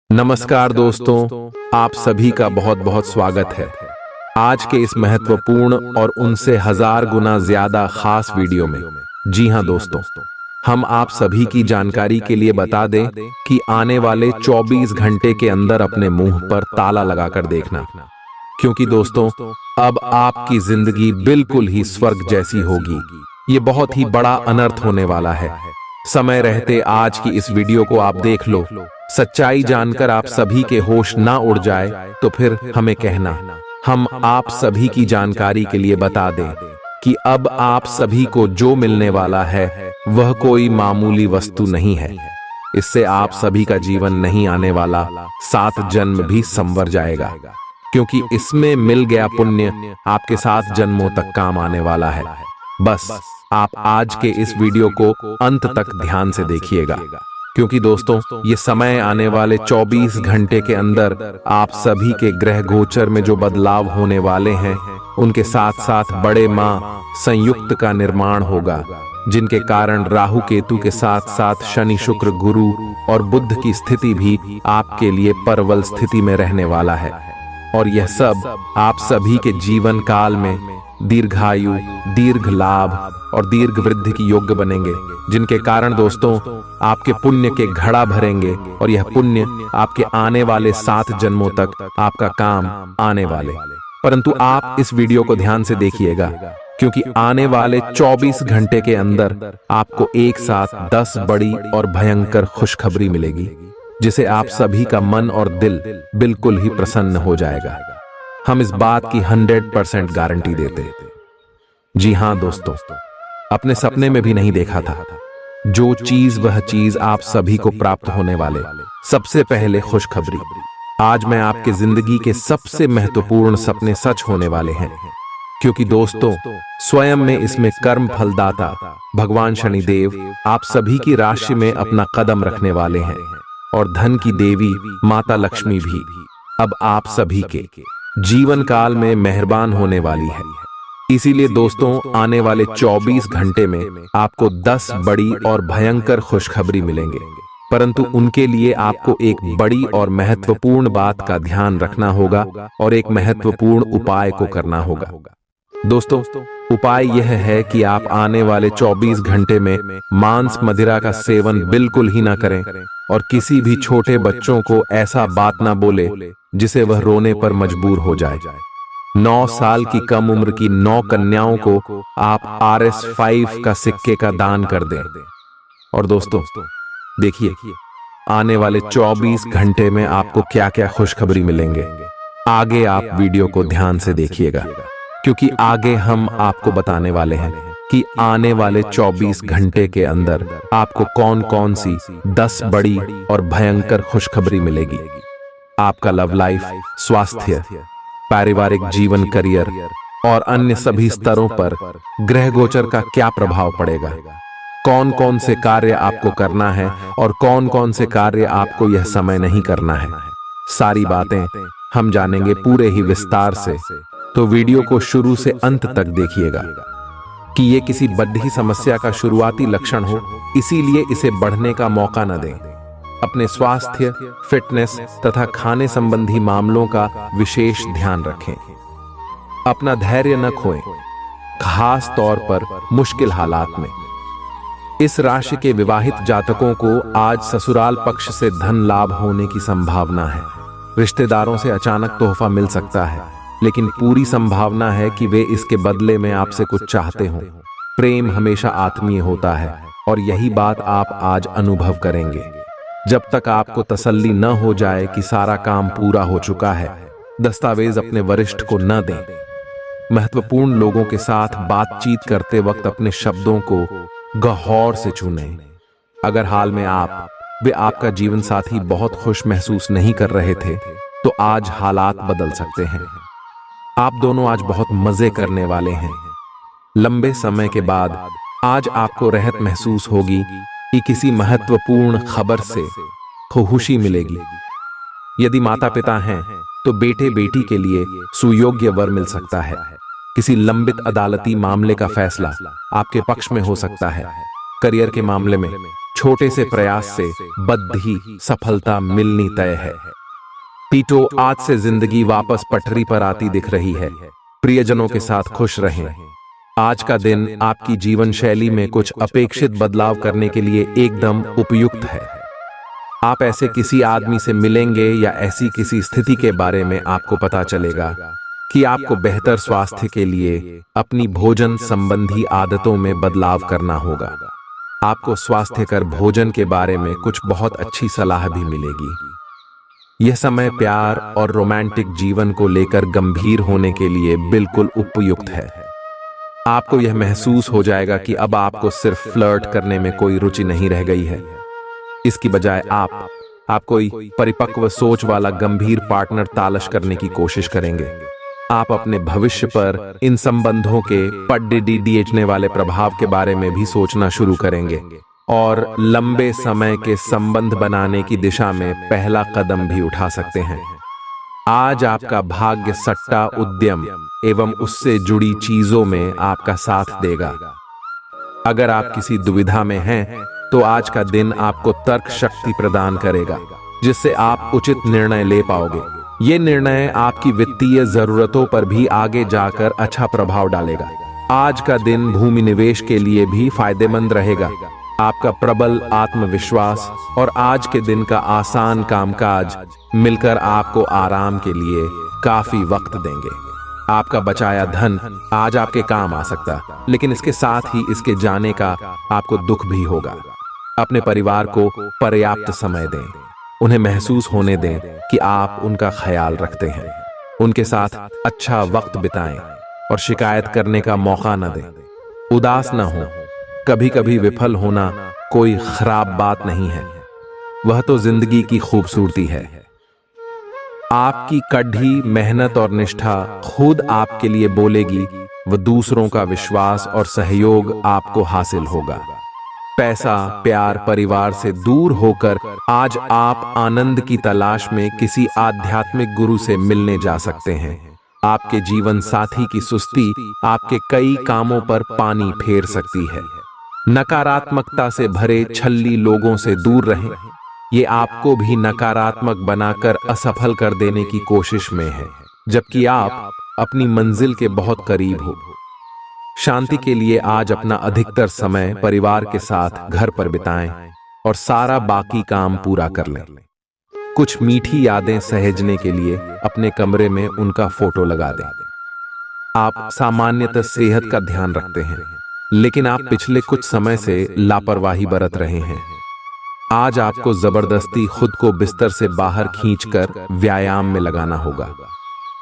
नमस्कार दोस्तों, आप सभी का बहुत बहुत स्वागत है आज के इस महत्वपूर्ण और उनसे 1000 गुना ज्यादा खास वीडियो में। जी हां दोस्तों, हम आप सभी की जानकारी के लिए बता दें कि आने वाले 24 घंटे के अंदर अपने मुंह पर ताला लगाकर देखना, क्योंकि दोस्तों अब आपकी जिंदगी बिल्कुल ही स्वर्ग जैसी होगी। ये बहुत ही बड़ा अनर्थ होने वाला है। समय रहते आज की इस वीडियो को आप देख लो। सच्चाई जानकर आप सभी के होश ना उड़ जाए तो फिर हमें कहना। हम आप सभी की जानकारी के लिए बता दें कि अब आप सभी को जो मिलने वाला है वह कोई मामूली वस्तु नहीं है। इससे आप सभी का जीवन नहीं आने वाला 7 जन्म भी संवर जाएगा, क्योंकि इसमें मिल गया पुण्य आपके 7 जन्मों तक काम आने वाला है। बस आप आज के इस वीडियो को अंत तक ध्यान से देखिएगा, क्योंकि दोस्तों ये समय आने वाले 24 घंटे के अंदर आप सभी के ग्रह गोचर में जो बदलाव होने वाले हैं उनके साथ साथ बड़े मां संयुक्त का निर्माण होगा, जिनके कारण राहु केतु के साथ साथ शनि शुक्र गुरु और बुध की स्थिति भी आपके लिए परवल स्थिति में रहने वाला है। और यह सब आप सभी के जीवन काल में दीर्घायु, दीर्घ लाभ और दीर्घ वृद्धि की योग्य बनेंगे, जिनके कारण दोस्तों आपके पुण्य के घड़ा भरेंगे और यह पुण्य आपके आने वाले 7 जन्मों तक आपका काम आने वाले। परंतु आप इस वीडियो को ध्यान से देखिएगा, क्योंकि आने वाले 24 घंटे के अंदर आपको एक साथ 10 बड़ी और भयंकर खुशखबरी मिलेगी, जिसे आप सभी का मन और दिल बिल्कुल ही प्रसन्न हो जाएगा। हम इस बात की 100% गारंटी देते। जी हां दोस्तों, अपने सपने में भी नहीं देखा था जो चीज वह चीज आप सभी को प्राप्त होने वाले। सबसे पहले खुशखबरी, आज मैं आपके जिंदगी के सबसे महत्वपूर्ण सपने सच होने वाले हैं, क्योंकि दोस्तों स्वयं में इसमें कर्म फलदाता भगवान शनिदेव आप सभी की राशि में अपना कदम रखने वाले हैं, और धन की देवी माता लक्ष्मी भी अब आप सभी के जीवन काल में मेहरबान होने वाली है। इसीलिए दोस्तों आने वाले 24 घंटे में आपको 10 बड़ी और भयंकर खुशखबरी मिलेंगे, परंतु उनके लिए आपको एक बड़ी और महत्वपूर्ण बात का ध्यान रखना होगा और एक महत्वपूर्ण उपाय को करना होगा। दोस्तों उपाय यह है कि आप आने वाले 24 घंटे में मांस मदिरा का सेवन बिल्कुल ही ना करें, और किसी भी छोटे बच्चों को ऐसा बात ना बोले जिसे वह रोने पर मजबूर हो जाए। 9 साल की कम उम्र की 9 कन्याओं को आप RS5 का सिक्के का दान कर दें। और दोस्तों देखिए आने वाले 24 घंटे में आपको क्या क्या खुशखबरी मिलेंगे। आगे आप वीडियो को ध्यान से देखिएगा, क्योंकि आगे हम आपको बताने वाले हैं कि आने वाले 24 घंटे के अंदर आपको कौन कौन सी 10 बड़ी और भयंकर खुशखबरी मिलेगी। आपका लव लाइफ, स्वास्थ्य, पारिवारिक जीवन, करियर और अन्य सभी स्तरों पर ग्रह गोचर का क्या प्रभाव पड़ेगा, कौन कौन से कार्य आपको करना है और कौन कौन से कार्य आपको यह समय नहीं करना है, सारी बातें हम जानेंगे पूरे ही विस्तार से। तो वीडियो को शुरू से अंत तक देखिएगा, कि ये किसी बड़ी समस्या का शुरुआती लक्षण हो, इसीलिए इसे बढ़ने का मौका न दें। अपने स्वास्थ्य, फिटनेस तथा खाने संबंधी मामलों का विशेष ध्यान रखें। अपना धैर्य न खोएं, खास तौर पर मुश्किल हालात में। इस राशि के विवाहित जातकों को आज ससुराल पक्ष से धन लाभ होने की संभावना है। रिश्तेदारों से अचानक तोहफा मिल सकता है, लेकिन पूरी संभावना है कि वे इसके बदले में आपसे कुछ चाहते हों। प्रेम हमेशा आत्मीय होता है, और यही बात आप आज अनुभव करेंगे। जब तक आपको तसल्ली न हो जाए कि सारा काम पूरा हो चुका है, दस्तावेज अपने वरिष्ठ को न दें। महत्वपूर्ण लोगों के साथ बातचीत करते वक्त अपने शब्दों को गौर से चुनें। अगर हाल में वे आपका जीवन साथी बहुत खुश महसूस नहीं कर रहे थे, तो आज हालात बदल सकते हैं। आप दोनों आज बहुत मजे करने वाले हैं। लंबे समय के बाद आज आपको राहत महसूस होगी कि किसी महत्वपूर्ण खबर से खुशी मिलेगी। यदि माता पिता हैं तो बेटे बेटी के लिए सुयोग्य वर मिल सकता है। किसी लंबित अदालती मामले का फैसला आपके पक्ष में हो सकता है। करियर के मामले में छोटे से प्रयास से बद्धी सफलता मिलनी तय है। पीटो, आज से जिंदगी वापस पटरी पर आती दिख रही है। प्रियजनों के साथ खुश रहें। आज का दिन आपकी जीवन शैली में कुछ अपेक्षित बदलाव करने के लिए एकदम उपयुक्त है। आप ऐसे किसी आदमी से मिलेंगे या ऐसी किसी स्थिति के बारे में आपको पता चलेगा कि आपको बेहतर स्वास्थ्य के लिए अपनी भोजन संबंधी आदतों में बदलाव करना होगा। आपको स्वास्थ्यकर भोजन के बारे में कुछ बहुत अच्छी सलाह भी मिलेगी। यह समय प्यार और रोमांटिक जीवन को लेकर गंभीर होने के लिए बिल्कुल उपयुक्त है। आपको यह महसूस हो जाएगा कि अब आपको सिर्फ फ्लर्ट करने में कोई रुचि नहीं रह गई है। इसकी बजाय आप कोई परिपक्व सोच वाला गंभीर पार्टनर तलाश करने की कोशिश करेंगे। आप अपने भविष्य पर इन संबंधों के पड़ने वाले प्रभाव के बारे में भी सोचना शुरू करेंगे और लंबे समय के संबंध बनाने की दिशा में पहला कदम भी उठा सकते हैं। आज आपका भाग्य सट्टा उद्यम एवं उससे जुड़ी चीजों में आपका साथ देगा। अगर आप किसी दुविधा में हैं, तो आज का दिन आपको तर्क शक्ति प्रदान करेगा, जिससे आप उचित निर्णय ले पाओगे। ये निर्णय आपकी वित्तीय जरूरतों पर भी आगे जाकर अच्छा प्रभाव डालेगा। आज का दिन भूमि निवेश के लिए भी फायदेमंद रहेगा। आपका प्रबल आत्मविश्वास और आज के दिन का आसान कामकाज मिलकर आपको आराम के लिए काफी वक्त देंगे। आपका बचाया धन आज आपके काम आ सकता, लेकिन इसके साथ ही इसके जाने का आपको दुख भी होगा। अपने परिवार को पर्याप्त समय दें। उन्हें महसूस होने दें कि आप उनका ख्याल रखते हैं। उनके साथ अच्छा वक्त बिताएं और शिकायत करने का मौका न दें। उदास न हो। कभी कभी विफल होना कोई खराब बात नहीं है, वह तो जिंदगी की खूबसूरती है। आपकी कड़ी मेहनत और निष्ठा खुद आपके लिए बोलेगी, व दूसरों का विश्वास और सहयोग आपको हासिल होगा। पैसा, प्यार, परिवार से दूर होकर आज आप आनंद की तलाश में किसी आध्यात्मिक गुरु से मिलने जा सकते हैं। आपके जीवन साथी की सुस्ती आपके कई कामों पर पानी फेर सकती है। नकारात्मकता से भरे छल्ली लोगों से दूर रहें। ये आपको भी नकारात्मक बनाकर असफल कर देने की कोशिश में है, जबकि आप अपनी मंजिल के बहुत करीब हो। शांति के लिए आज अपना अधिकतर समय परिवार के साथ घर पर बिताएं और सारा बाकी काम पूरा कर लें। कुछ मीठी यादें सहेजने के लिए अपने कमरे में उनका फोटो लगा दें। आप सामान्यतः सेहत का ध्यान रखते हैं, लेकिन आप पिछले कुछ समय से लापरवाही बरत रहे हैं। आज आपको जबरदस्ती खुद को बिस्तर से बाहर खींचकर व्यायाम में लगाना होगा।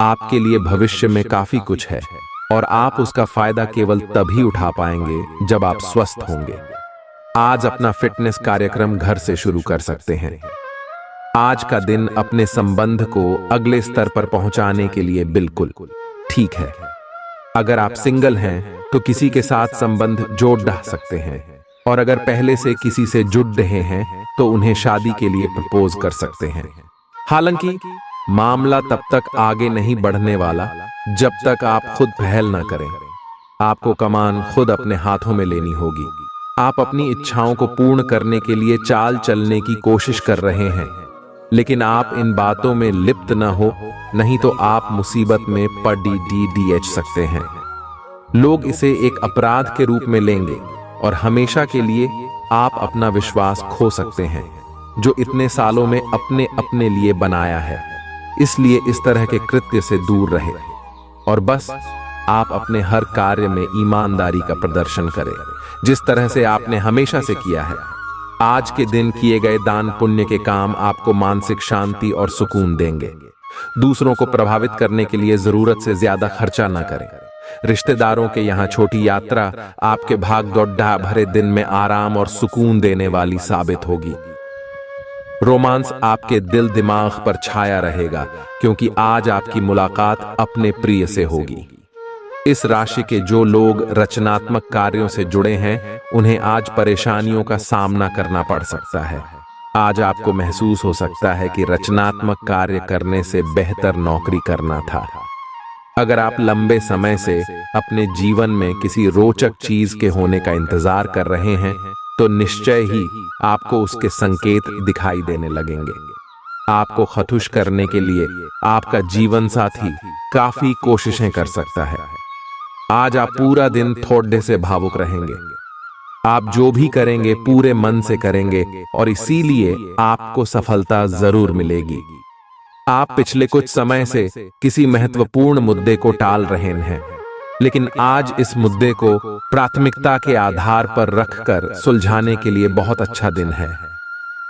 आपके लिए भविष्य में काफी कुछ है और आप उसका फायदा केवल तभी उठा पाएंगे जब आप स्वस्थ होंगे। आज अपना फिटनेस कार्यक्रम घर से शुरू कर सकते हैं। आज का दिन अपने संबंध को अगले स्तर पर पहुंचाने के लिए बिल्कुल ठीक है। अगर आप सिंगल हैं तो किसी के साथ संबंध जोड़ डाल सकते हैं, और अगर पहले से किसी से जुड़ रहे हैं तो उन्हें शादी के लिए प्रपोज कर सकते हैं। हालांकि मामला तब तक आगे नहीं बढ़ने वाला जब तक आप खुद पहल न करें। आपको कमान खुद अपने हाथों में लेनी होगी। आप अपनी इच्छाओं को पूर्ण करने के लिए चाल चलने की कोशिश कर रहे हैं, लेकिन आप इन बातों में लिप्त न हो, नहीं तो आप मुसीबत में पड़ सकते हैं। लोग इसे एक अपराध के रूप में लेंगे और हमेशा के लिए आप अपना विश्वास खो सकते हैं, जो इतने सालों में अपने अपने लिए बनाया है। इसलिए इस तरह के कृत्य से दूर रहे और बस आप अपने हर कार्य में ईमानदारी का प्रदर्शन करें, जिस तरह से आपने हमेशा से किया है। आज के दिन किए गए दान पुण्य के काम आपको मानसिक शांति और सुकून देंगे। दूसरों को प्रभावित करने के लिए जरूरत से ज्यादा खर्चा न करें। रिश्तेदारों के यहाँ छोटी यात्रा आपके भाग दौड़ भरे दिन में आराम और सुकून देने वाली साबित होगी। रोमांस आपके दिल दिमाग पर छाया रहेगा, क्योंकि आज आपकी मुलाकात अपने प्रिय से होगी। इस राशि के जो लोग रचनात्मक कार्यों से जुड़े हैं, उन्हें आज परेशानियों का सामना करना पड़ सकता है। आज आपको महसूस हो सकता है कि रचनात्मक कार्य करने से बेहतर नौकरी करना था। अगर आप लंबे समय से अपने जीवन में किसी रोचक चीज के होने का इंतजार कर रहे हैं, तो निश्चय ही आपको उसके संकेत दिखाई देने लगेंगे। आपको खुश करने के लिए आपका जीवन साथी काफी कोशिशें कर सकता है। आज आप पूरा दिन थोड़े से भावुक रहेंगे। आप जो भी करेंगे पूरे मन से करेंगे और इसीलिए आपको सफलता जरूर मिलेगी। आप पिछले कुछ समय से किसी महत्वपूर्ण मुद्दे को टाल रहे हैं, लेकिन आज इस मुद्दे को प्राथमिकता के आधार पर रखकर सुलझाने के लिए बहुत अच्छा दिन है।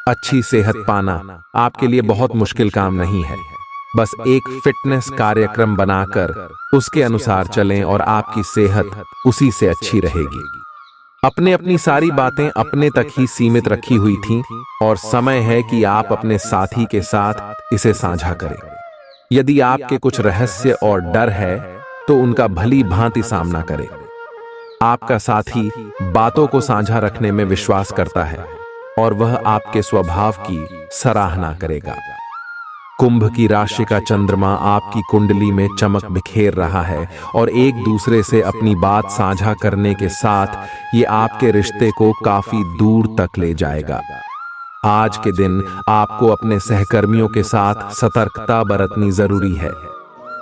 अच्छी सेहत पाना आपके लिए बहुत मुश्किल काम नहीं है। बस एक फिटनेस कार्यक्रम बनाकर उसके अनुसार चलें और आपकी सेहत उसी से अच्छी रहेगी। अपनी सारी बातें अपने तक ही सीमित रखी हुई थीं और समय है कि आप अपने साथी के साथ इसे साझा करें। यदि आपके कुछ रहस्य और डर है तो उनका भली भांति सामना करें। आपका साथी बातों को साझा रखने में विश्वास करता है और वह आपके स्वभाव की सराहना करेगा। कुंभ की राशि का चंद्रमा आपकी कुंडली में चमक बिखेर रहा है और एक दूसरे से अपनी बात साझा करने के साथ ये आपके रिश्ते को काफी दूर तक ले जाएगा। आज के दिन आपको अपने सहकर्मियों के साथ सतर्कता बरतनी जरूरी है।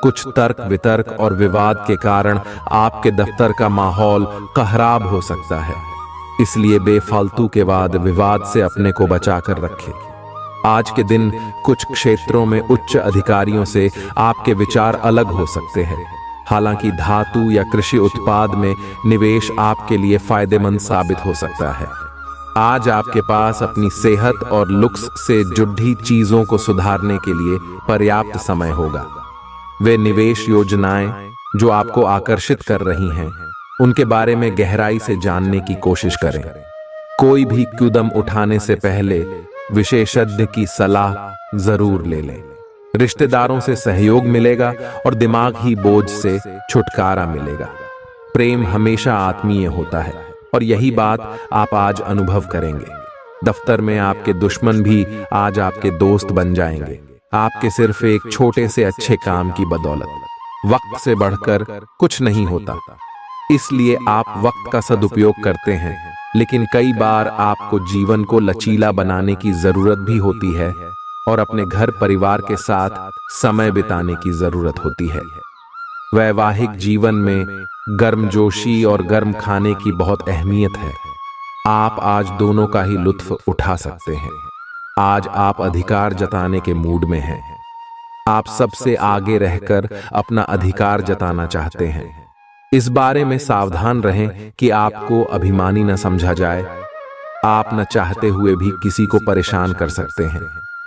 कुछ तर्क वितर्क और विवाद के कारण आपके दफ्तर का माहौल खराब हो सकता है, इसलिए बेफालतू के वाद विवाद से अपने को बचाकर रखें। आज के दिन कुछ क्षेत्रों में उच्च अधिकारियों से आपके विचार अलग हो सकते हैं। हालांकि धातु या कृषि उत्पाद में निवेश आपके लिए फायदेमंद साबित हो सकता है। आज आपके पास अपनी सेहत और लुक्स से जुड़ी चीजों को सुधारने के लिए पर्याप्त समय होगा। वे निवेश योजनाएं जो आपको आकर्षित कर रही हैं, उनके बारे में गहराई से जानने की कोशिश करें। कोई भी कदम उठाने से पहले विशेषज्ञ की सलाह जरूर ले लें। रिश्तेदारों से सहयोग मिलेगा और दिमाग ही बोझ से छुटकारा मिलेगा। प्रेम हमेशा आत्मीय होता है और यही बात आप आज अनुभव करेंगे। दफ्तर में आपके दुश्मन भी आज आपके दोस्त बन जाएंगे, आपके सिर्फ एक छोटे से अच्छे काम की बदौलत। वक्त से बढ़कर कुछ नहीं होता, इसलिए आप वक्त का सदुपयोग करते हैं, लेकिन कई बार आपको जीवन को लचीला बनाने की जरूरत भी होती है और अपने घर परिवार के साथ समय बिताने की जरूरत होती है। वैवाहिक जीवन में गर्मजोशी और गर्म खाने की बहुत अहमियत है। आप आज दोनों का ही लुत्फ उठा सकते हैं। आज आप अधिकार जताने के मूड में हैं। आप सबसे आगे रहकर अपना अधिकार जताना चाहते हैं। इस बारे में सावधान रहें कि आपको अभिमानी न समझा जाए। आप न चाहते हुए भी किसी को परेशान कर सकते हैं।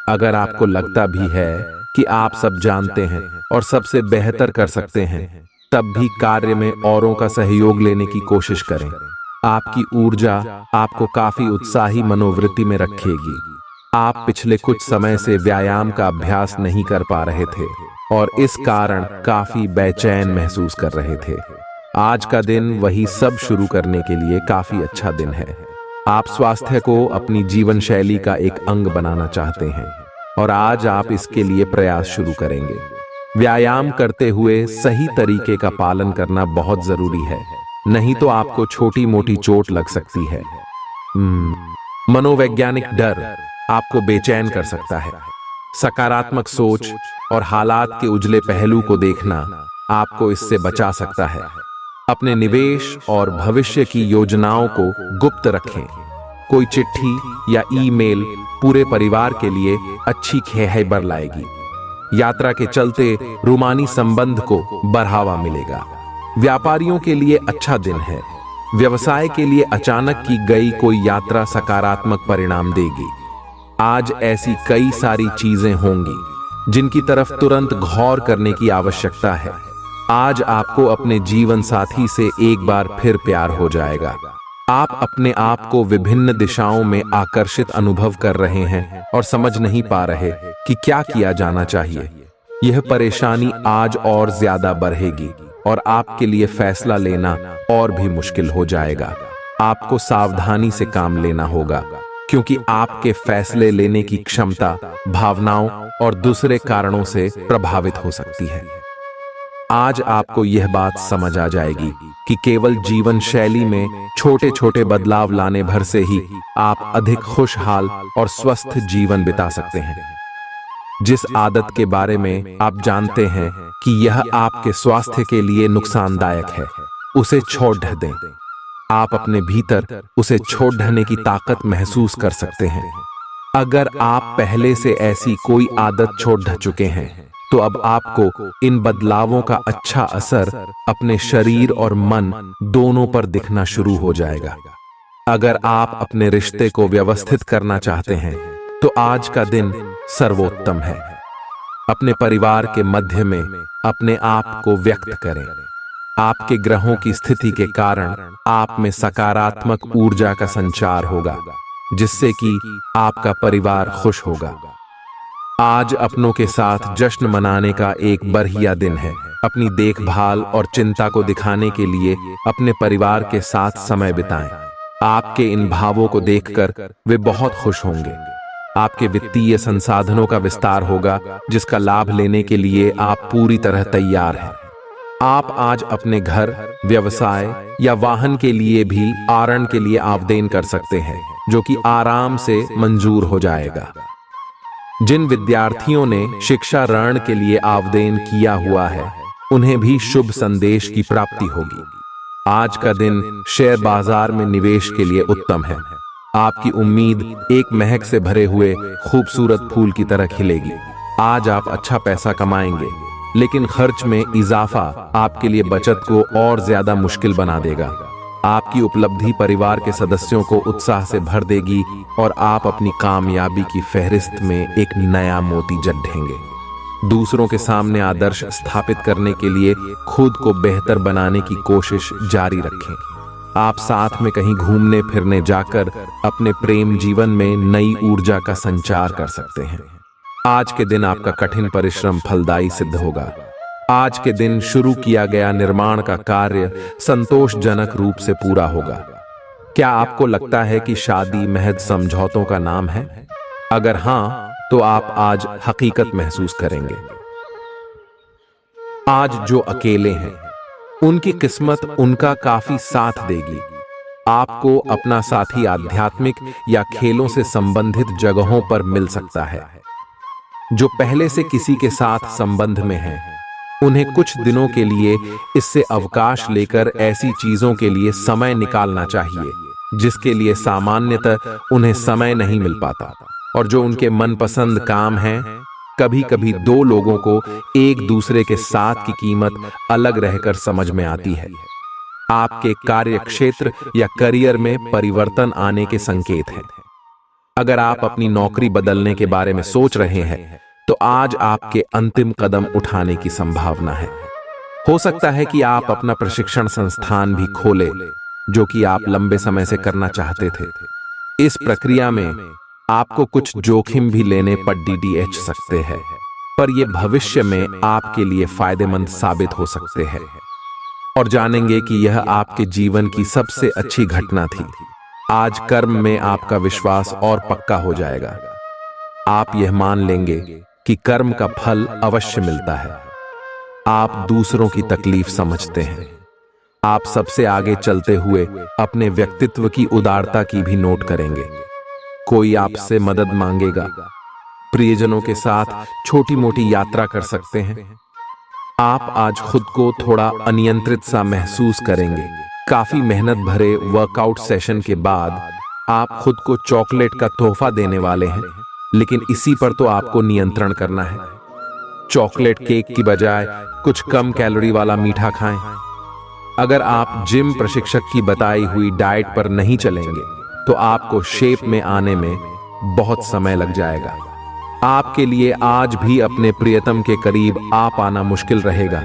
अगर आपको लगता भी है कि आप सब जानते हैं और सबसे बेहतर कर सकते हैं, तब भी कार्य में औरों का सहयोग लेने की कोशिश करें। आपकी ऊर्जा आपको काफी उत्साही मनोवृत्ति में रखेगी। आप पिछले कुछ समय से व्यायाम का अभ्यास नहीं कर पा रहे थे और इस कारण काफी बेचैन महसूस कर रहे थे। आज का दिन वही सब शुरू करने के लिए काफी अच्छा दिन है। आप स्वास्थ्य को अपनी जीवन शैली का एक अंग बनाना चाहते हैं और आज आप इसके लिए प्रयास शुरू करेंगे। व्यायाम करते हुए सही तरीके का पालन करना बहुत जरूरी है, नहीं तो आपको छोटी मोटी चोट लग सकती है। मनोवैज्ञानिक डर आपको बेचैन कर सकता है। सकारात्मक सोच और हालात के उजले पहलू को देखना आपको इससे बचा सकता है। अपने निवेश और भविष्य की योजनाओं को गुप्त रखें। कोई चिट्ठी या ईमेल पूरे परिवार के लिए अच्छी खैबर लाएगी। यात्रा के चलते रूमानी संबंध को बढ़ावा मिलेगा। व्यापारियों के लिए अच्छा दिन है। व्यवसाय के लिए अचानक की गई कोई यात्रा सकारात्मक परिणाम देगी। आज ऐसी कई सारी चीजें होंगी जिनकी तरफ तुरंत गौर करने की आवश्यकता है। आज आपको अपने जीवन साथी से एक बार फिर प्यार हो जाएगा। आप अपने आप को विभिन्न दिशाओं में आकर्षित अनुभव कर रहे हैं और समझ नहीं पा रहे कि क्या किया जाना चाहिए। यह परेशानी आज और ज्यादा बढ़ेगी और आपके लिए फैसला लेना और भी मुश्किल हो जाएगा। आपको सावधानी से काम लेना होगा, क्योंकि आपके फैसले लेने की क्षमता भावनाओं और दूसरे कारणों से प्रभावित हो सकती है। आज आपको यह बात समझ आ जाएगी कि केवल जीवन शैली में छोटे छोटे बदलाव लाने भर से ही आप अधिक खुशहाल और स्वस्थ जीवन बिता सकते हैं। जिस आदत के बारे में आप जानते हैं कि यह आपके स्वास्थ्य के लिए नुकसानदायक है, उसे छोड़ दें। आप अपने भीतर उसे छोड़ देने की ताकत महसूस कर सकते हैं। अगर आप पहले से ऐसी कोई आदत छोड़ चुके हैं तो अब आपको इन बदलावों का अच्छा असर अपने शरीर और मन दोनों पर दिखना शुरू हो जाएगा। अगर आप अपने रिश्ते को व्यवस्थित करना चाहते हैं तो आज का दिन सर्वोत्तम है। अपने परिवार के मध्य में अपने आप को व्यक्त करें। आपके ग्रहों की स्थिति के कारण आप में सकारात्मक ऊर्जा का संचार होगा, जिससे कि आपका परिवार खुश होगा। आज अपनों के साथ जश्न मनाने का एक बढ़िया दिन है। अपनी देखभाल और चिंता को दिखाने के लिए अपने परिवार के साथ समय बिताएं। आपके इन भावों को देखकर वे बहुत खुश होंगे। आपके वित्तीय संसाधनों का विस्तार होगा, जिसका लाभ लेने के लिए आप पूरी तरह तैयार हैं। आप आज अपने घर, व्यवसाय या वाहन के लिए भी ऋण के लिए आवेदन कर सकते हैं, जो कि आराम से मंजूर हो जाएगा। जिन विद्यार्थियों ने शिक्षा ऋण के लिए आवेदन किया हुआ है, उन्हें भी शुभ संदेश की प्राप्ति होगी। आज का दिन शेयर बाजार में निवेश के लिए उत्तम है। आपकी उम्मीद एक महक से भरे हुए खूबसूरत फूल की तरह खिलेगी। आज आप अच्छा पैसा कमाएंगे, लेकिन खर्च में इजाफा आपके लिए बचत को और ज्यादा मुश्किल बना देगा। आपकी उपलब्धि परिवार के सदस्यों को उत्साह से भर देगी और आप अपनी कामयाबी की फहरिस्त में एक नया मोती जड़ेंगे। दूसरों के सामने आदर्श स्थापित करने के लिए खुद को बेहतर बनाने की कोशिश जारी रखें। आप साथ में कहीं घूमने फिरने जाकर अपने प्रेम जीवन में नई ऊर्जा का संचार कर सकते हैं। आज के दिन आपका कठिन परिश्रम फलदायी सिद्ध होगा। आज के दिन शुरू किया गया निर्माण का कार्य संतोषजनक रूप से पूरा होगा। क्या आपको लगता है कि शादी महज समझौतों का नाम है? अगर हां, तो आप आज हकीकत महसूस करेंगे। आज जो अकेले हैं, उनकी किस्मत उनका काफी साथ देगी। आपको अपना साथी आध्यात्मिक या खेलों से संबंधित जगहों पर मिल सकता है। जो पहले से किसी के साथ संबंध में हैं, उन्हें कुछ दिनों के लिए इससे अवकाश लेकर ऐसी चीजों के लिए समय निकालना चाहिए जिसके लिए सामान्यतः उन्हें समय नहीं मिल पाता। और जो उनके मनपसंद काम हैं, कभी कभी दो लोगों को एक दूसरे के साथ की कीमत अलग रहकर समझ में आती है। आपके कार्य क्षेत्र या करियर में परिवर्तन आने के संकेत हैं। अगर आप अपनी नौकरी बदलने के बारे में सोच रहे हैं, तो आज आपके अंतिम कदम उठाने की संभावना है। हो सकता है कि आप अपना प्रशिक्षण संस्थान भी खोलें, जो कि आप लंबे समय से करना चाहते थे। इस प्रक्रिया में आपको कुछ जोखिम भी लेने पड़ सकते हैं, पर यह भविष्य में आपके लिए फायदेमंद साबित हो सकते हैं। और जानेंगे कि यह आपके जीवन की सबसे अच्छी घटना थी। आज कर्म में आपका विश्वास और पक्का हो जाएगा। आप यह मान लेंगे कि कर्म का फल अवश्य मिलता है। आप दूसरों की तकलीफ समझते हैं। आप सबसे आगे चलते हुए अपने व्यक्तित्व की उदारता की भी नोट करेंगे। कोई आपसे मदद मांगेगा। प्रियजनों के साथ छोटी मोटी यात्रा कर सकते हैं। आप आज खुद को थोड़ा अनियंत्रित सा महसूस करेंगे। काफी मेहनत भरे वर्कआउट सेशन के बाद आप खुद को चॉकलेट का तोहफा देने वाले हैं, लेकिन इसी पर तो आपको नियंत्रण करना है। चॉकलेट केक की बजाय कुछ कम कैलोरी वाला मीठा खाएं। अगर आप जिम प्रशिक्षक की बताई हुई डाइट पर नहीं चलेंगे, तो आपको शेप में आने में बहुत समय लग जाएगा। आपके लिए आज भी अपने प्रियतम के करीब आ पाना मुश्किल रहेगा।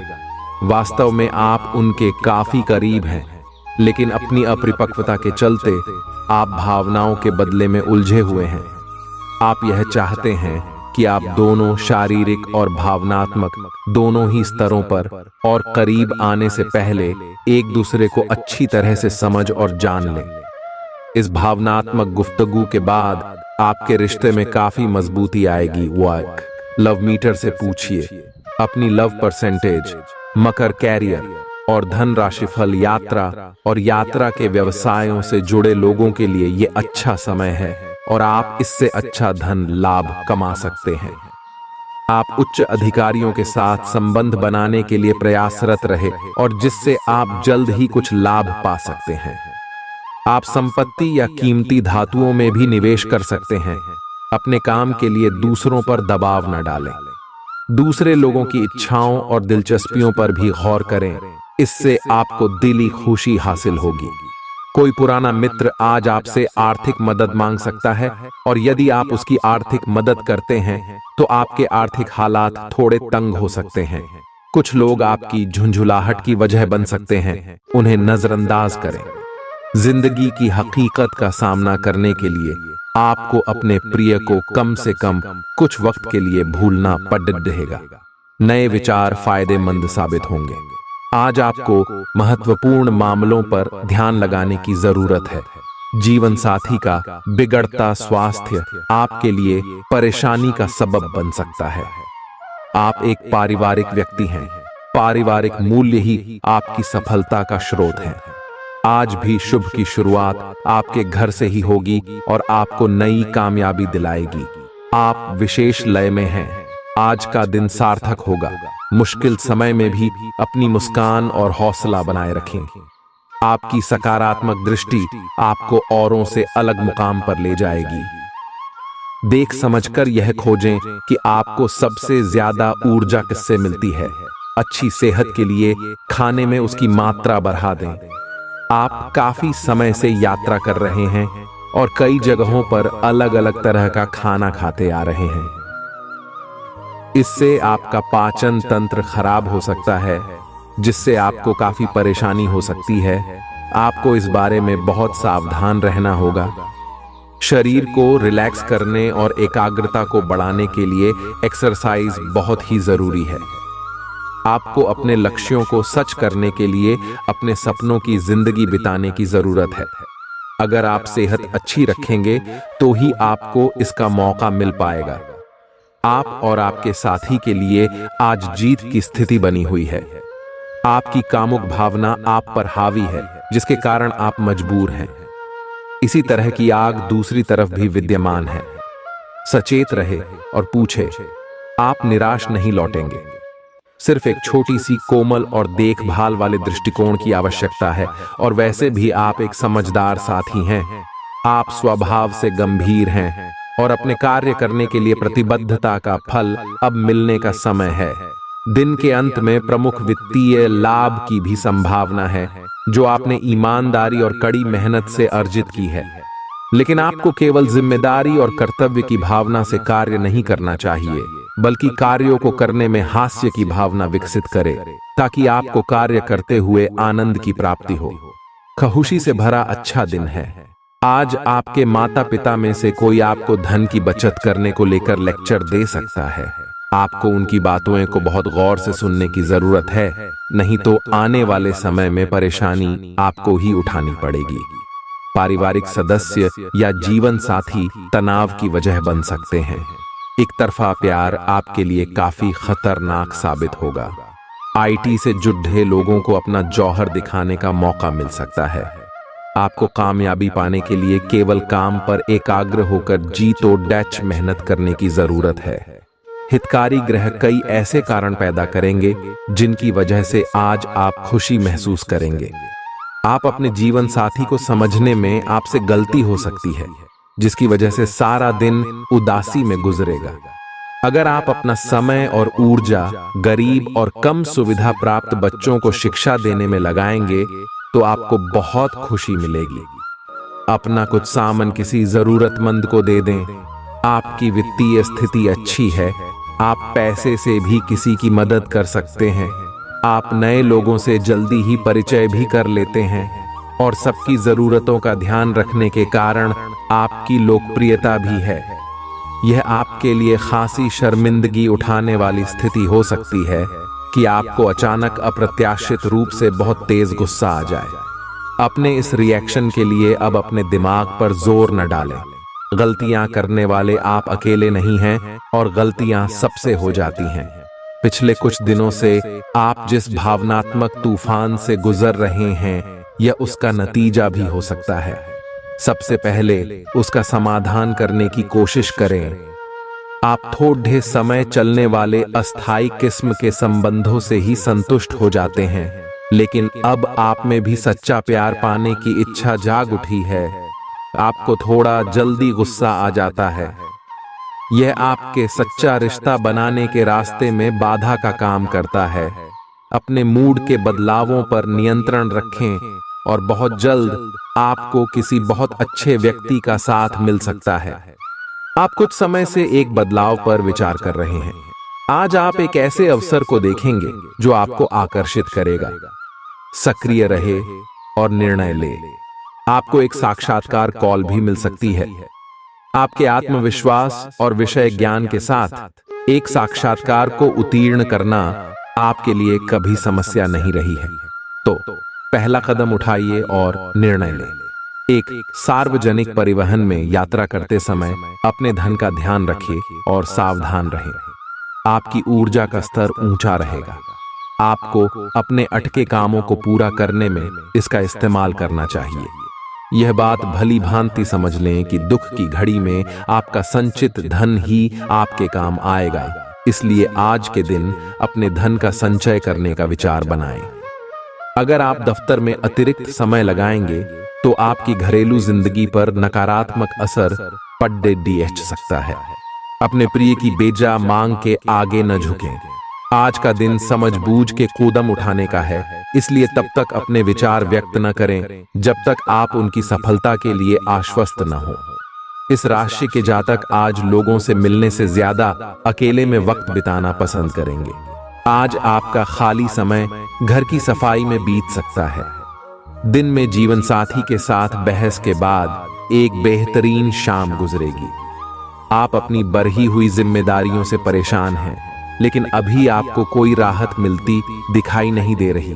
वास्तव में आप उनके काफी करीब हैं, लेकिन अपनी अपरिपक्वता के चलते आप भावनाओं के बदले में उलझे हुए हैं। आप यह चाहते हैं कि आप दोनों शारीरिक और भावनात्मक दोनों ही स्तरों पर और करीब आने से पहले एक दूसरे को अच्छी तरह से समझ और जान लें। इस भावनात्मक गुफ्तगू के बाद आपके रिश्ते में काफी मजबूती आएगी। लव मीटर से पूछिए अपनी लव परसेंटेज। मकर कैरियर, और धन राशिफल, यात्रा और यात्रा के व्यवसायों से जुड़े लोगों के लिए ये अच्छा समय है और आप इससे अच्छा धन लाभ कमा सकते हैं। आप उच्च अधिकारियों के साथ संबंध बनाने के लिए प्रयासरत रहे और जिससे आप जल्द ही कुछ लाभ पा सकते हैं। आप संपत्ति या कीमती धातुओं में भी निवेश कर सकते हैं। अपने काम के लिए दूसरों पर दबाव न डालें। दूसरे लोगों की इच्छाओं और दिलचस्पियों पर भी गौर करें, इससे आपको दिली खुशी हासिल होगी। कोई पुराना मित्र आज आपसे आर्थिक मदद मांग सकता है और यदि आप उसकी आर्थिक मदद करते हैं तो आपके आर्थिक हालात थोड़े तंग हो सकते हैं। कुछ लोग आपकी झुंझुलाहट की वजह बन सकते हैं, उन्हें नजरअंदाज करें। जिंदगी की हकीकत का सामना करने के लिए आपको अपने प्रिय को कम से कम कुछ वक्त के लिए भूलना पड़ रहेगा। नए विचार फायदेमंद साबित होंगे। आज आपको महत्वपूर्ण मामलों पर ध्यान लगाने की जरूरत है। जीवन साथी का बिगड़ता स्वास्थ्य आपके लिए परेशानी का सबब बन सकता है। आप एक पारिवारिक व्यक्ति हैं। पारिवारिक मूल्य ही आपकी सफलता का स्रोत है। आज भी शुभ की शुरुआत आपके घर से ही होगी और आपको नई कामयाबी दिलाएगी। आप विशेष लय में हैं। आज का दिन सार्थक होगा। मुश्किल समय में भी अपनी मुस्कान और हौसला बनाए रखें। आपकी सकारात्मक दृष्टि आपको औरों से अलग मुकाम पर ले जाएगी। देख समझकर यह खोजें कि आपको सबसे ज्यादा ऊर्जा किससे मिलती है। अच्छी सेहत के लिए खाने में उसकी मात्रा बढ़ा दें। आप काफी समय से यात्रा कर रहे हैं और कई जगहों पर अलग अलग तरह का खाना खाते आ रहे हैं। इससे आपका पाचन तंत्र खराब हो सकता है, जिससे आपको काफी परेशानी हो सकती है। आपको इस बारे में बहुत सावधान रहना होगा। शरीर को रिलैक्स करने और एकाग्रता को बढ़ाने के लिए एक्सरसाइज बहुत ही जरूरी है। आपको अपने लक्ष्यों को सच करने के लिए अपने सपनों की जिंदगी बिताने की जरूरत है। अगर आप सेहत अच्छी रखेंगे तो ही आपको इसका मौका मिल पाएगा। आप और आपके साथी के लिए आज जीत की स्थिति बनी हुई है। आपकी कामुक भावना आप पर हावी है, जिसके कारण आप मजबूर हैं। इसी तरह की आग दूसरी तरफ भी विद्यमान है। सचेत रहे और पूछे, आप निराश नहीं लौटेंगे। सिर्फ एक छोटी सी कोमल और देखभाल वाले दृष्टिकोण की आवश्यकता है और वैसे भी आप एक समझदार साथी हैं। आप स्वभाव से गंभीर हैं और अपने कार्य करने के लिए प्रतिबद्धता का फल अब मिलने का समय है। दिन के अंत में प्रमुख वित्तीय लाभ की भी संभावना है, जो आपने ईमानदारी और कड़ी मेहनत से अर्जित की है। लेकिन आपको केवल जिम्मेदारी और कर्तव्य की भावना से कार्य नहीं करना चाहिए, बल्कि कार्यों को करने में हास्य की भावना विकसित करें, ताकि आपको कार्य करते हुए आनंद की प्राप्ति हो। खुशी से भरा अच्छा दिन है। आज आपके माता पिता में से कोई आपको धन की बचत करने को लेकर लेक्चर दे सकता है। आपको उनकी बातों को बहुत गौर से सुनने की जरूरत है, नहीं तो आने वाले समय में परेशानी आपको ही उठानी पड़ेगी। पारिवारिक सदस्य या जीवन साथी तनाव की वजह बन सकते हैं। एक तरफा प्यार आपके लिए काफी खतरनाक साबित होगा। आईटी से जुड़े लोगों को अपना जौहर दिखाने का मौका मिल सकता है। आपको कामयाबी पाने के लिए केवल काम पर एकाग्र होकर जी तोड़ डैच मेहनत करने की जरूरत है। हितकारी ग्रह कई ऐसे कारण पैदा करेंगे जिनकी वजह से आज आप खुशी महसूस करेंगे। आप अपने जीवन साथी को समझने में आपसे गलती हो सकती है, जिसकी वजह से सारा दिन उदासी में गुजरेगा। अगर आप अपना समय और ऊर्जा गरीब और कम सुविधा प्राप्त बच्चों को शिक्षा देने में लगाएंगे तो आपको बहुत खुशी मिलेगी। अपना कुछ सामान किसी जरूरतमंद को दे दें। आपकी वित्तीय स्थिति अच्छी है। आप पैसे से भी किसी की मदद कर सकते हैं। आप नए लोगों से जल्दी ही परिचय भी कर लेते हैं और सबकी जरूरतों का ध्यान रखने के कारण आपकी लोकप्रियता भी है। यह आपके लिए खासी शर्मिंदगी उठाने वाली स्थिति हो सकती है कि आपको अचानक अप्रत्याशित रूप से बहुत तेज गुस्सा आ जाए। अपने इस रिएक्शन के लिए अब अपने दिमाग पर जोर न डालें। गलतियां करने वाले आप अकेले नहीं हैं और गलतियां सबसे हो जाती हैं। पिछले कुछ दिनों से आप जिस भावनात्मक तूफान से गुजर रहे हैं, यह उसका नतीजा भी हो सकता है। सबसे पहले उसका समाधान करने की कोशिश करें। आप थोड़े समय चलने वाले अस्थायी किस्म के संबंधों से ही संतुष्ट हो जाते हैं, लेकिन अब आप में भी सच्चा प्यार पाने की इच्छा जाग उठी है। आपको थोड़ा जल्दी गुस्सा आ जाता है। यह आपके सच्चा रिश्ता बनाने के रास्ते में बाधा का काम करता है। अपने मूड के बदलावों पर नियंत्रण रखें और बहुत जल्द आपको किसी बहुत अच्छे व्यक्ति का साथ मिल सकता है। आप कुछ समय से एक बदलाव पर विचार कर रहे हैं। आज आप एक ऐसे अवसर को देखेंगे जो आपको आकर्षित करेगा। सक्रिय रहे और निर्णय ले। आपको एक साक्षात्कार कॉल भी मिल सकती है। आपके आत्मविश्वास और विषय ज्ञान के साथ एक साक्षात्कार को उत्तीर्ण करना आपके लिए कभी समस्या नहीं रही है। तो पहला कदम उठाइए और निर्णय लें। एक सार्वजनिक परिवहन में यात्रा करते समय अपने धन का ध्यान रखिए और सावधान रहें। आपकी ऊर्जा का स्तर ऊंचा रहेगा। आपको अपने अटके कामों को पूरा करने में इसका इस्तेमाल करना चाहिए। यह बात भली भांति समझ लें कि दुख की घड़ी में आपका संचित धन ही आपके काम आएगा। इसलिए आज के दिन अपने धन का संचय करने का विचार बनाएं। अगर आप दफ्तर में अतिरिक्त समय लगाएंगे तो आपकी घरेलू जिंदगी पर नकारात्मक असर पड़ सकता है। अपने प्रिय की बेजा मांग के आगे न झुकें। आज का दिन समझबूझ के कदम उठाने का है, इसलिए तब तक अपने विचार व्यक्त न करें जब तक आप उनकी सफलता के लिए आश्वस्त न हो। इस राशि के जातक आज लोगों से मिलने से ज्यादा अकेले में वक्त बिताना पसंद करेंगे। आज आपका खाली समय घर की सफाई में बीत सकता है। दिन में जीवन साथी के साथ बहस के बाद एक बेहतरीन शाम गुजरेगी। आप अपनी बढ़ी हुई जिम्मेदारियों से परेशान हैं, लेकिन अभी आपको कोई राहत मिलती दिखाई नहीं दे रही।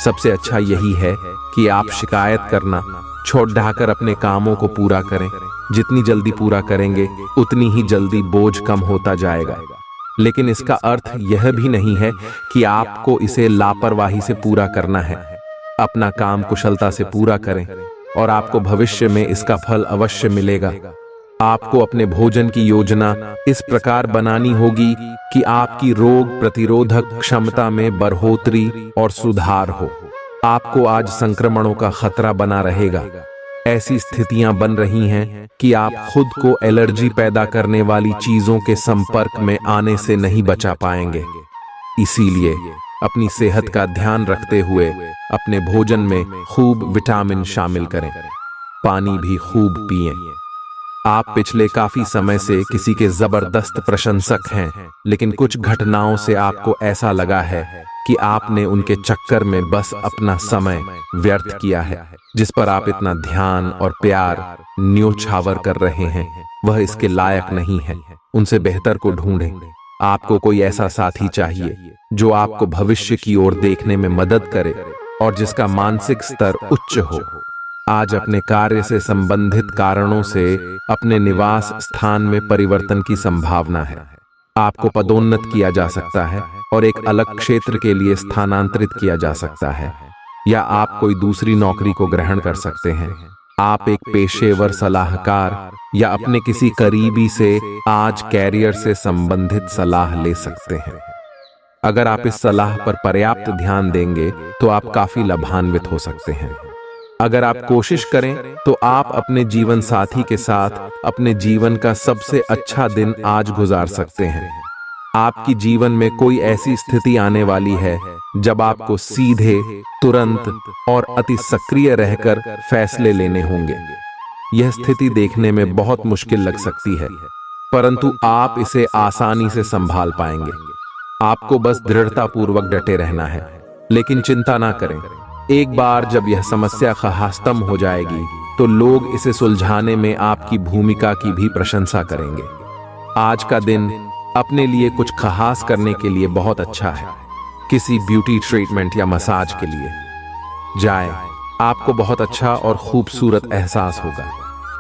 सबसे अच्छा यही है कि आप शिकायत करना छोड़ ढाकर अपने कामों को पूरा करें। जितनी जल्दी पूरा करेंगे उतनी ही जल्दी बोझ कम होता जाएगा। लेकिन इसका अर्थ यह भी नहीं है कि आपको इसे लापरवाही से पूरा करना है। अपना काम कुशलता से पूरा करें और आपको भविष्य में इसका फल अवश्य मिलेगा। आपको अपने भोजन की योजना इस प्रकार बनानी होगी कि आपकी रोग प्रतिरोधक क्षमता में बढ़ोतरी और सुधार हो। आपको आज संक्रमणों का खतरा बना रहेगा। ऐसी स्थितियां बन रही हैं कि आप खुद को एलर्जी पैदा करने वाली चीजों के संपर्क में आने से नहीं बचा पाएंगे। इसीलिए अपनी सेहत का ध्यान रखते हुए अपने भोजन में खूब विटामिन शामिल करें। पानी भी खूब पिएं। आप पिछले काफी समय से किसी के जबरदस्त प्रशंसक हैं, लेकिन कुछ घटनाओं से आपको ऐसा लगा है कि आपने उनके चक्कर में बस अपना समय व्यर्थ किया है। जिस पर आप इतना ध्यान और प्यार न्योछावर कर रहे हैं, वह इसके लायक नहीं है। उनसे बेहतर को ढूंढें। आपको कोई ऐसा साथी चाहिए जो आपको भविष्य की ओर देखने में मदद करे और जिसका मानसिक स्तर उच्च हो। आज अपने कार्य से संबंधित कारणों से अपने निवास स्थान में परिवर्तन की संभावना है। आपको पदोन्नत किया जा सकता है और एक अलग क्षेत्र के लिए स्थानांतरित किया जा सकता है, या आप कोई दूसरी नौकरी को ग्रहण कर सकते हैं। आप एक पेशेवर सलाहकार या अपने किसी करीबी से आज कैरियर से संबंधित सलाह ले सकते हैं। अगर आप इस सलाह पर पर्याप्त ध्यान देंगे तो आप काफी लाभान्वित हो सकते हैं। अगर आप कोशिश करें तो आप अपने जीवन साथी के साथ अपने जीवन का सबसे अच्छा दिन आज गुजार सकते हैं। आपकी जीवन में कोई ऐसी स्थिति आने वाली है जब आपको सीधे, तुरंत और अति सक्रिय रहकर फैसले लेने होंगे। यह स्थिति देखने में बहुत मुश्किल लग सकती है, परंतु आप इसे आसानी से संभाल पाएंगे। आपको बस दृढ़तापूर्वक डटे रहना है, लेकिन चिंता ना करें। एक बार जब यह समस्या खत्म हो जाएगी तो लोग इसे सुलझाने में आपकी भूमिका की भी प्रशंसा करेंगे। आज का दिन अपने लिए कुछ खास करने के लिए बहुत अच्छा है। किसी ब्यूटी ट्रीटमेंट या मसाज के लिए जाएं। आपको बहुत अच्छा और खूबसूरत एहसास होगा।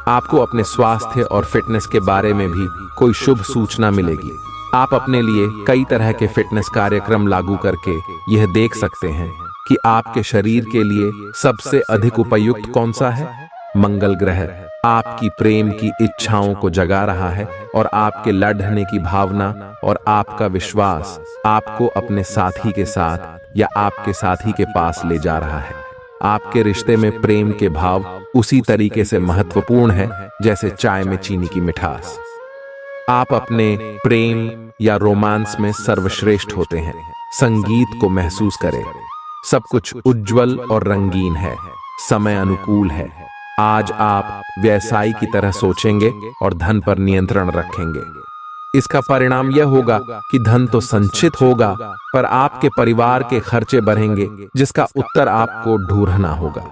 आपको अपने स्वास्थ्य और फिटनेस के बारे में भी कोई शुभ सूचना मिलेगी। आप अपने लिए कई तरह के फिटनेस कार्यक्रम लागू करके यह देख सकते हैं कि आपके शरीर के लिए सबसे अधिक उपयुक्त कौन सा है। मंगल ग्रह आपकी प्रेम की इच्छाओं को जगा रहा है और आपके लड़ने की भावना और आपका विश्वास आपको अपने साथी के साथ या आपके साथी के पास ले जा रहा है। आपके रिश्ते में प्रेम के भाव उसी तरीके से महत्वपूर्ण है जैसे चाय में चीनी की मिठास। आप अपने प्रेम या रोमांस में सर्वश्रेष्ठ होते हैं। संगीत को महसूस करें। सब कुछ उज्जवल और रंगीन है। समय अनुकूल है। आज आप व्यवसायी की तरह सोचेंगे और धन पर नियंत्रण रखेंगे। इसका परिणाम यह होगा कि धन तो संचित होगा, पर आपके परिवार के खर्चे बढ़ेंगे, जिसका उत्तर आपको ढूंढना होगा।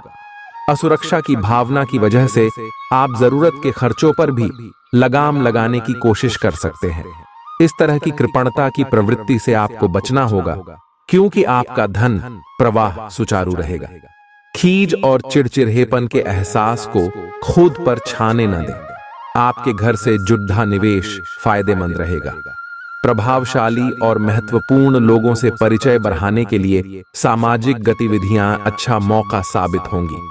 असुरक्षा की भावना की वजह से आप जरूरत के खर्चों पर भी लगाम लगाने की कोशिश कर सकते हैं। इस तरह की कृपणता की प्रवृत्ति से आपको बचना होगा, क्योंकि आपका धन प्रवाह सुचारू रहेगा। खीज और चिड़चिड़ेपन के एहसास को खुद पर छाने न दें। आपके घर से जुड़ा निवेश फायदेमंद रहेगा। प्रभावशाली और महत्वपूर्ण लोगों से परिचय बढ़ाने के लिए सामाजिक गतिविधियां अच्छा मौका साबित होंगी।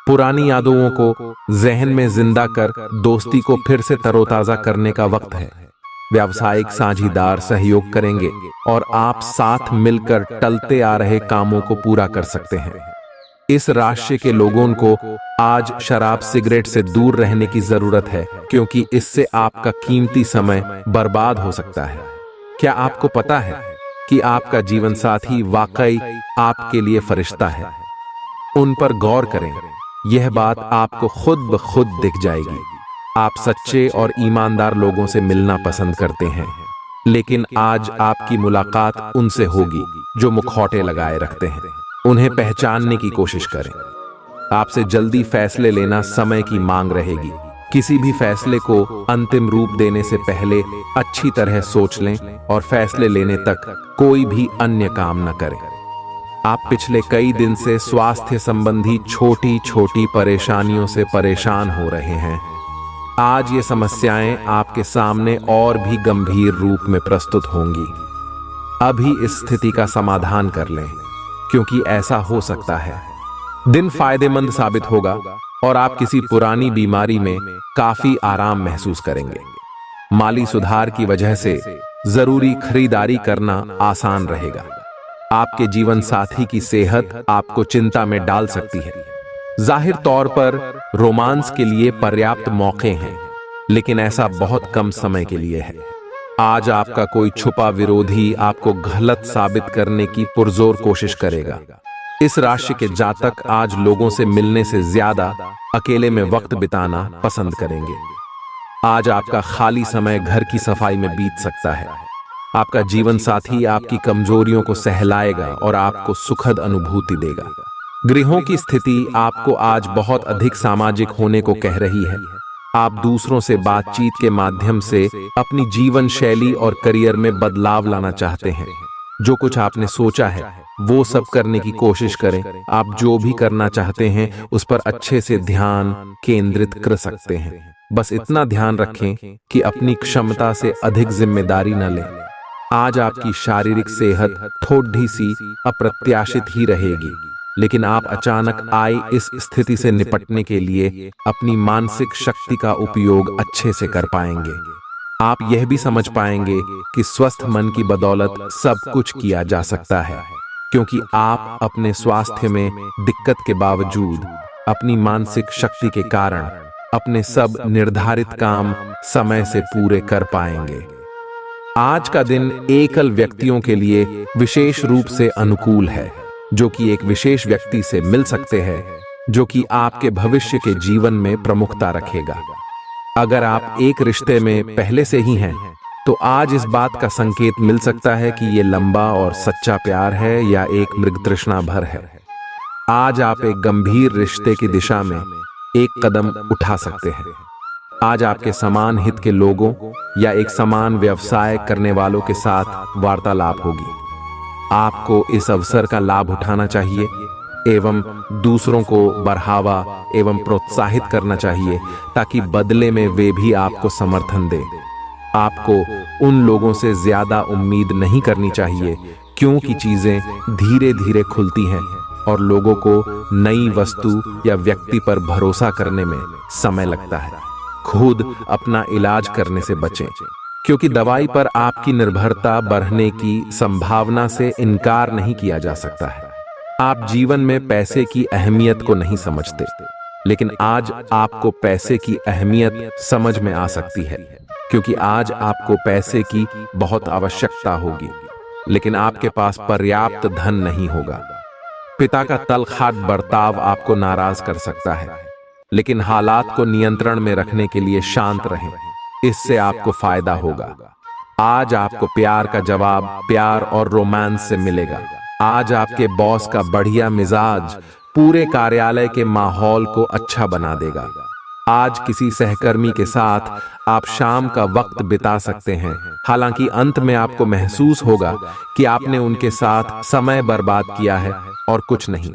पुरानी यादों को जहन में जिंदा कर दोस्ती को फिर से तरोताजा करने का वक्त है। व्यावसायिक साझीदार सहयोग करेंगे और आप साथ मिलकर टलते आ रहे कामों को पूरा कर सकते हैं। इस राशि के लोगों को आज शराब सिगरेट से दूर रहने की जरूरत है, क्योंकि इससे आपका कीमती समय बर्बाद हो सकता है। क्या आपको पता है कि आपका जीवन साथी वाकई आपके लिए फरिश्ता है? उन पर गौर करें। यह बात आपको खुद ब खुद दिख जाएगी। आप सच्चे और ईमानदार लोगों से मिलना पसंद करते हैं, लेकिन आज आपकी मुलाकात उनसे होगी जो मुखौटे लगाए रखते हैं। उन्हें पहचानने की कोशिश करें। आपसे जल्दी फैसले लेना समय की मांग रहेगी। किसी भी फैसले को अंतिम रूप देने से पहले अच्छी तरह सोच लें और फैसले लेने तक कोई भी अन्य काम न करें। आप पिछले कई दिन से स्वास्थ्य संबंधी छोटी छोटी परेशानियों से परेशान हो रहे हैं। आज ये समस्याएं आपके सामने और भी गंभीर रूप में प्रस्तुत होंगी। अभी इस स्थिति का समाधान कर लें, क्योंकि ऐसा हो सकता है। दिन फायदेमंद साबित होगा और आप किसी पुरानी बीमारी में काफी आराम महसूस करेंगे। माली सुधार की वजह से जरूरी खरीदारी करना आसान रहेगा। आपके जीवन साथी की सेहत आपको चिंता में डाल सकती है। जाहिर तौर पर रोमांस के लिए पर्याप्त मौके हैं, लेकिन ऐसा बहुत कम समय के लिए है। आज आपका कोई छुपा विरोधी आपको गलत साबित करने की पुरजोर कोशिश करेगा। इस राशि के जातक आज लोगों से मिलने से ज्यादा अकेले में वक्त बिताना पसंद करेंगे। आज आपका खाली समय घर की सफाई में बीत सकता है। आपका जीवन साथी आपकी कमजोरियों को सहलाएगा और आपको सुखद अनुभूति देगा। गृहों की स्थिति आपको आज बहुत अधिक सामाजिक होने को कह रही है। आप दूसरों से बातचीत के माध्यम से अपनी जीवन शैली और करियर में बदलाव लाना चाहते हैं। जो कुछ आपने सोचा है वो सब करने की कोशिश करें। आप जो भी करना चाहते हैं उस पर अच्छे से ध्यान केंद्रित कर सकते हैं। बस इतना ध्यान रखें कि अपनी क्षमता से अधिक जिम्मेदारी न लें। आज आपकी शारीरिक सेहत थोड़ी सी अप्रत्याशित ही रहेगी, लेकिन आप अचानक आई इस स्थिति से निपटने के लिए अपनी मानसिक शक्ति का उपयोग अच्छे से कर पाएंगे। आप यह भी समझ पाएंगे कि स्वस्थ मन की बदौलत सब कुछ किया जा सकता है, क्योंकि आप अपने स्वास्थ्य में दिक्कत के बावजूद अपनी मानसिक शक्ति के कारण अपने सब निर्धारित काम समय से पूरे कर पाएंगे। आज का दिन एकल व्यक्तियों के लिए विशेष रूप से अनुकूल है, जो कि एक विशेष व्यक्ति से मिल सकते हैं, जो कि आपके भविष्य के जीवन में प्रमुखता रखेगा। अगर आप एक रिश्ते में पहले से ही हैं, तो आज इस बात का संकेत मिल सकता है कि ये लंबा और सच्चा प्यार है या एक मृग तृष्णा भर है। आज आप एक गंभीर रिश्ते की दिशा में एक कदम उठा सकते हैं। आज आपके समान हित के लोगों या एक समान व्यवसाय करने वालों के साथ वार्तालाप होगी। आपको इस अवसर का लाभ उठाना चाहिए एवं दूसरों को बढ़ावा एवं प्रोत्साहित करना चाहिए, ताकि बदले में वे भी आपको समर्थन दें। आपको उन लोगों से ज्यादा उम्मीद नहीं करनी चाहिए, क्योंकि चीजें धीरे धीरे खुलती हैं और लोगों को नई वस्तु या व्यक्ति पर भरोसा करने में समय लगता है। खुद अपना इलाज करने से बचें, क्योंकि दवाई पर आपकी निर्भरता बढ़ने की संभावना से इनकार नहीं किया जा सकता है। आप जीवन में पैसे की अहमियत को नहीं समझते, लेकिन आज आपको पैसे की अहमियत समझ में आ सकती है, क्योंकि आज आपको पैसे की बहुत आवश्यकता होगी, लेकिन आपके पास पर्याप्त धन नहीं होगा। पिता का तलखाट बर्ताव आपको नाराज कर सकता है, लेकिन हालात को नियंत्रण में रखने के लिए शांत रहें, इससे आपको फायदा होगा। आज आपको प्यार का जवाब प्यार और रोमांस से मिलेगा। आज आपके बॉस का बढ़िया मिजाज पूरे कार्यालय के माहौल को अच्छा बना देगा। आज किसी सहकर्मी के साथ आप शाम का वक्त बिता सकते हैं, हालांकि अंत में आपको महसूस होगा कि आपने उनके साथ समय बर्बाद किया है और कुछ नहीं।